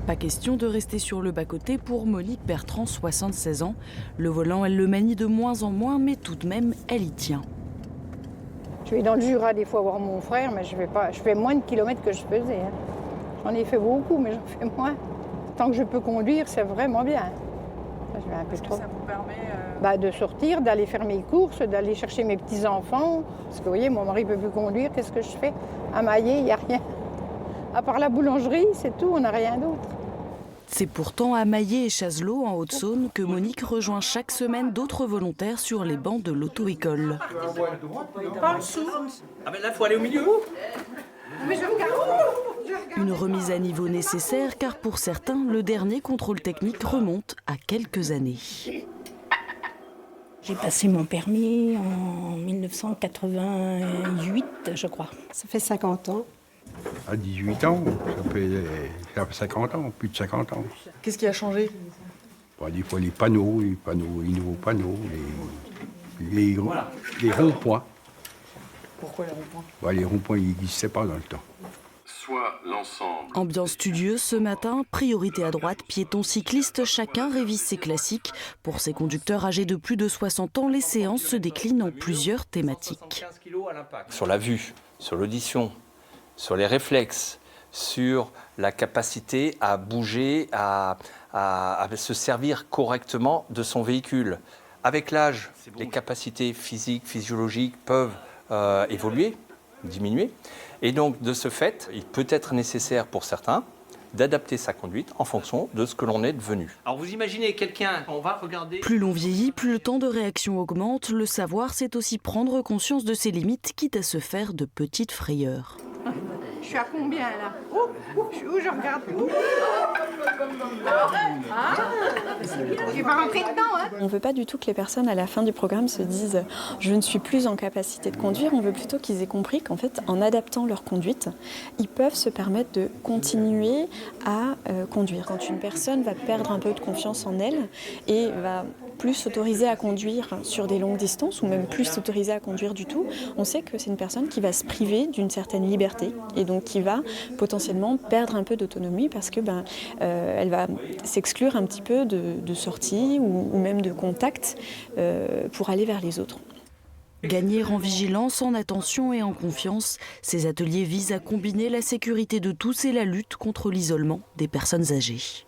Pas question de rester sur le bas-côté pour Monique Bertrand, 76 ans. Le volant, elle le manie de moins en moins, mais tout de même, elle y tient. Je vais dans le Jura des fois voir mon frère, mais je fais moins de kilomètres que je faisais. J'en ai fait beaucoup, mais j'en fais moins. Tant que je peux conduire, c'est vraiment bien. Je vais un peu trop. Ça vous permet de sortir, d'aller faire mes courses, d'aller chercher mes petits-enfants. Parce que vous voyez, mon mari ne peut plus conduire, qu'est-ce que je fais? À Maillé, il n'y a rien. À part la boulangerie, c'est tout, on n'a rien d'autre. C'est pourtant à Maillé et Chazelot, en Haute-Saône, que Monique rejoint chaque semaine d'autres volontaires sur les bancs de l'auto-école. Pas en dessous. Ah ben là, il faut aller au milieu. Une remise à niveau nécessaire car pour certains, le dernier contrôle technique remonte à quelques années. J'ai passé mon permis en 1988, je crois. Ça fait 50 ans. À 18 ans, ça fait 50 ans, plus de 50 ans. Qu'est-ce qui a changé? Des fois les nouveaux panneaux, les ronds-points. Pourquoi les ronds-points? Les ronds-points, ils n'existaient pas dans le temps. Ambiance studieuse ce matin, priorité à droite, piétons, cyclistes, chacun révise ses classiques. Pour ces conducteurs âgés de plus de 60 ans, les séances se déclinent en plusieurs thématiques. Sur la vue, sur l'audition, sur les réflexes, sur la capacité à bouger, à se servir correctement de son véhicule. Avec l'âge, les capacités physiques, physiologiques peuvent évoluer, diminuer. Et donc, de ce fait, il peut être nécessaire pour certains d'adapter sa conduite en fonction de ce que l'on est devenu. Alors vous imaginez quelqu'un, on va regarder... Plus l'on vieillit, plus le temps de réaction augmente. Le savoir, c'est aussi prendre conscience de ses limites, quitte à se faire de petites frayeurs. Je suis à combien là? Où je regarde? Je vais pas rentrer dedans, hein? On ne veut pas du tout que les personnes à la fin du programme se disent « je ne suis plus en capacité de conduire ». On veut plutôt qu'ils aient compris qu'en fait, en adaptant leur conduite, ils peuvent se permettre de continuer à conduire. Quand une personne va perdre un peu de confiance en elle et va plus s'autoriser à conduire sur des longues distances ou même plus s'autoriser à conduire du tout, on sait que c'est une personne qui va se priver d'une certaine liberté et donc qui va potentiellement perdre un peu d'autonomie parce que elle va s'exclure un petit peu de sorties ou même de contacts pour aller vers les autres. Gagner en vigilance, en attention et en confiance, ces ateliers visent à combiner la sécurité de tous et la lutte contre l'isolement des personnes âgées.